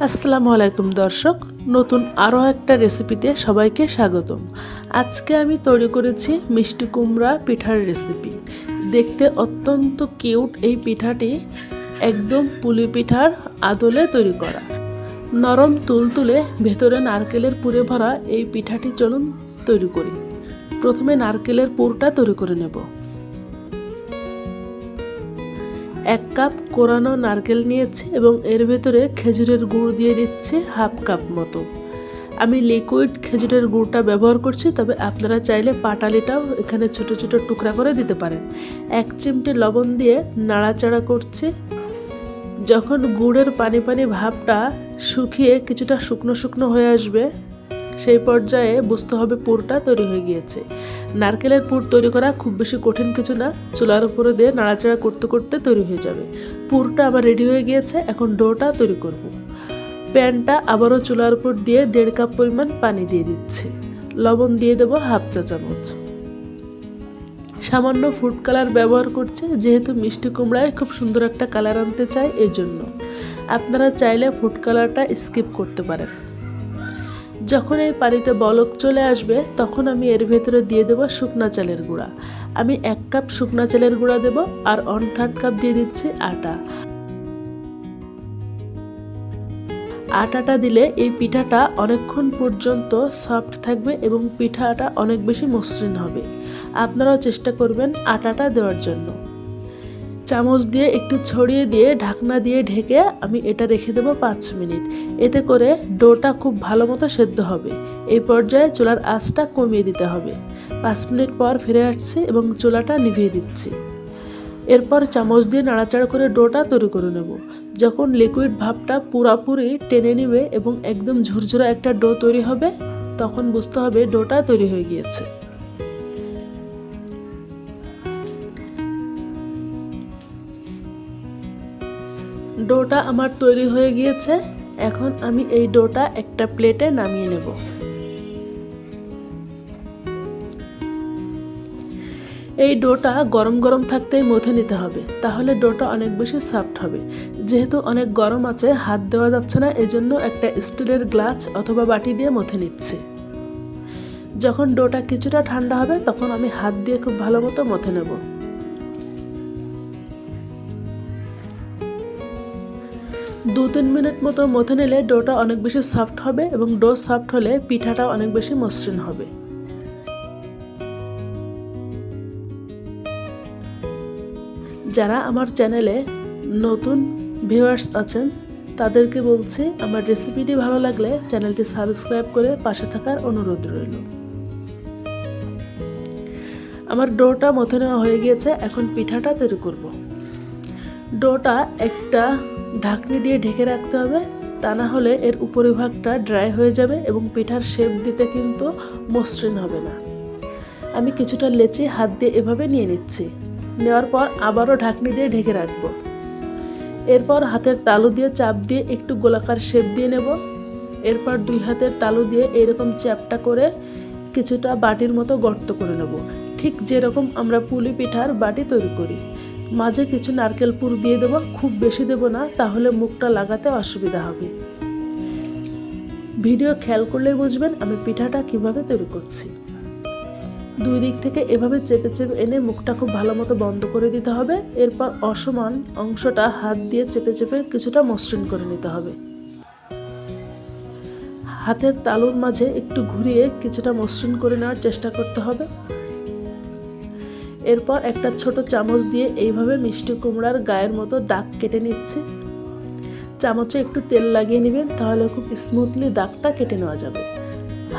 আসসালামু আলাইকুম দর্শক, নতুন আরও একটা রেসিপিতে সবাইকে স্বাগতম। আজকে আমি তৈরি করেছি মিষ্টি কুমড়া পিঠার রেসিপি। দেখতে অত্যন্ত কিউট এই পিঠাটি একদম পুলি পিঠার আদলে তৈরি করা। নরম তুলতুলে ভেতরে নারকেলের পুরে ভরা এই পিঠাটি চলুন তৈরি করি। প্রথমে নারকেলের পুরটা তৈরি করে নেব। 1 কাপ কোরানো নারকেল নিয়েছি এবং এর ভেতরে খেজুরের গুড় দিয়ে দিচ্ছি হাফ কাপ মতো। আমি লিকুইড খেজুরের গুড়টা ব্যবহার করছি, তবে আপনারা চাইলে পাটালিটাও এখানে ছোট ছোট টুকরা করে দিতে পারেন। 1 চিমটি লবণ দিয়ে নাড়াচাড়া করছি। যখন গুড়ের পানি পানি ভাবটা শুকিয়ে কিছুটা শুকনো শুকনো হয়ে আসবে, সেই পর্যায়ে বুঝতে হবে পুরটা তৈরি হয়ে গিয়েছে। নারকেলের পুর তৈরি করা খুব বেশি কঠিন কিছু না, চুলার উপরে দিয়ে নাড়াচাড়া করতে করতে তৈরি হয়ে যাবে। পুরটা আমার রেডি হয়ে গিয়েছে, এখন ডোটা তৈরি করব। প্যানটা আবারও চুলার উপর দিয়ে 1.5 কাপ পরিমাণ পানি দিয়ে দিচ্ছি। লবণ দিয়ে দেবো হাফ চা চামচ। সামান্য ফুড কালার ব্যবহার করছি, যেহেতু মিষ্টি কুমড়ায় খুব সুন্দর একটা কালার আনতে চাই, এই জন্য। আপনারা চাইলে ফুড কালারটা স্কিপ করতে পারেন। যখন এই পানিতে বলক চলে আসবে, তখন আমি এর ভেতরে দিয়ে দেবো শুকনা চালের গুঁড়া। আমি 1 কাপ শুকনা চালের গুঁড়া দেব, আর 1/3 কাপ দিয়ে দিচ্ছি আটা। আটাটা দিলে এই পিঠাটা অনেকক্ষণ পর্যন্ত সফট থাকবে এবং পিঠাটা অনেক বেশি মসৃণ হবে। আপনারাও চেষ্টা করবেন আটাটা দেওয়ার জন্য। চামচ দিয়ে একটু ছড়িয়ে দিয়ে ঢাকনা দিয়ে ঢেকে আমি এটা রেখে দেবো 5 মিনিট। এতে করে ডোটা খুব ভালো মতো সেদ্ধ হবে। এই পর্যায়ে চুলার আঁচটা কমিয়ে দিতে হবে। 5 মিনিট পর ফিরে আসছি এবং চুলাটা নিভিয়ে দিচ্ছি। এরপর চামচ দিয়ে নাড়াচাড়া করে ডোটা তৈরি করে নেব। যখন লিকুইড ভাবটা পুরোপুরি টেনে নেবে এবং একদম ঝুরঝুরা একটা ডো তৈরি হবে, তখন বুঝতে হবে ডোটা তৈরি হয়ে গিয়েছে। ডোটা আমার তৈরি হয়ে গিয়েছে। এখন আমি এই ডোটা একটা প্লেটে নামিয়ে নেব। এই ডোটা গরম গরম থাকতেই মথে নিতে হবে, তাহলে ডোটা অনেক বেশি সফট হবে। যেহেতু অনেক গরম আছে, হাত দেওয়া যাচ্ছে না, এজন্য একটা স্টিলের গ্লাস অথবা বাটি দিয়ে মথে নিচ্ছি। যখন ডোটা কিছুটা ঠান্ডা হবে, তখন আমি হাত দিয়ে খুব ভালো মতো মথে নেব। 2-3 মিনিট মতো মথে নিলে ডোটা অনেক বেশি সফট হবে এবং ডো সফট হলে পিঠাটা অনেক বেশি মসৃণ হবে। যারা আমার চ্যানেলে নতুন ভিউয়ার্স আছেন, তাদেরকে বলছি আমার রেসিপিটি ভালো লাগলে চ্যানেলটি সাবস্ক্রাইব করে পাশে থাকার অনুরোধ রইল। আমার ডোটা মথে নেওয়া হয়ে গিয়েছে, এখন পিঠাটা তৈরি করব। ডোটা একটা ঢাকনি দিয়ে ঢেকে রাখতে হবে, তা না হলে এর উপরিভাগটা ড্রাই হয়ে যাবে এবং পিঠার শেপ দিতে কিন্তু মসৃণ হবে না। আমি কিছুটা লেচি হাত দিয়ে এভাবে নিয়ে নিচ্ছি। নেওয়ার পর আবারও ঢাকনি দিয়ে ঢেকে রাখবো। এরপর হাতের তালু দিয়ে চাপ দিয়ে একটু গোলাকার শেপ দিয়ে নেব। এরপর 2 হাতের তালু দিয়ে এরকম চ্যাপটা করে কিছুটা বাটির মতো গর্ত করে নেব, ঠিক যেরকম আমরা পুলি পিঠার বাটি তৈরি করি। মাঝে কিছু নারকেল পুর দিয়ে দেবো, খুব বেশি দেব না, তাহলে মুখটা লাগাতে অসুবিধা হবে। ভিডিও খেয়াল করলেই বুঝবেন আমি পিঠাটা কিভাবে তৈরি করছি। 2 দিক থেকে এভাবে চেপে চেপে এনে মুখটা খুব ভালো মতো বন্ধ করে দিতে হবে। এরপর অসমান অংশটা হাত দিয়ে চেপে চেপে কিছুটা মসৃণ করে নিতে হবে। হাতের তালুর মাঝে একটু ঘুরিয়ে কিছুটা মসৃণ করে নেওয়ার চেষ্টা করতে হবে। এরপর একটা ছোট চামচ দিয়ে এইভাবে মিষ্টি কুমড়ার গায়ের মতো দাগ কেটে নিচ্ছি। চামচে একটু তেল লাগিয়ে নেবেন, তাহলে খুব স্মুথলি দাগটা কেটে নেওয়া যাবে।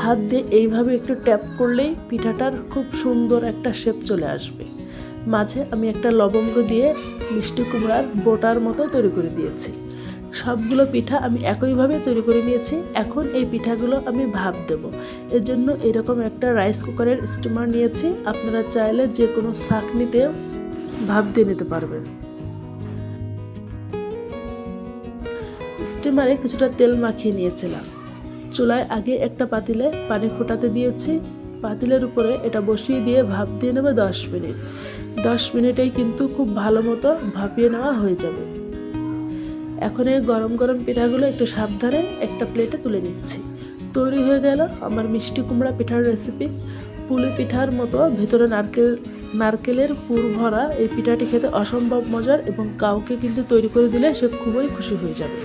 হাত দিয়ে এইভাবে একটু ট্যাপ করলেই পিঠাটার খুব সুন্দর একটা শেপ চলে আসবে। মাঝে আমি একটা লবঙ্গ দিয়ে মিষ্টি কুমড়ার বোটার মতো তৈরি করে দিয়েছি। সবগুলো পিঠা আমি একইভাবে তৈরি করে নিয়েছি। এখন এই পিঠাগুলো আমি ভাপ দেব। এর জন্য এরকম একটা রাইস কুকারের স্টিমার নিয়েছি। আপনারা চাইলে যে কোনো ছাঁকনিতে ভাপ দিয়ে নিতে পারবেন। স্টিমারে কিছুটা তেল মাখিয়ে নিয়েছিলাম। চুলায় আগে একটা পাতিলে পানি ফোটাতে দিয়েছি। পাতিলের উপরে এটা বসিয়ে দিয়ে ভাপ দিয়ে নেবে 10 মিনিট। 10 মিনিটেই কিন্তু খুব ভালো মতো ভাপিয়ে নেওয়া হয়ে যাবে। এখন এই গরম গরম পিঠাগুলো একটু সাবধানে একটা প্লেটে তুলে নিচ্ছি। তৈরি হয়ে গেল আমার মিষ্টি কুমড়া পিঠার রেসিপি। পুলি পিঠার মতো ভেতরে নারকেলের পুর ভরা এই পিঠাটি খেতে অসম্ভব মজার এবং কাউকে কিন্তু তৈরি করে দিলে সে খুবই খুশি হয়ে যাবে।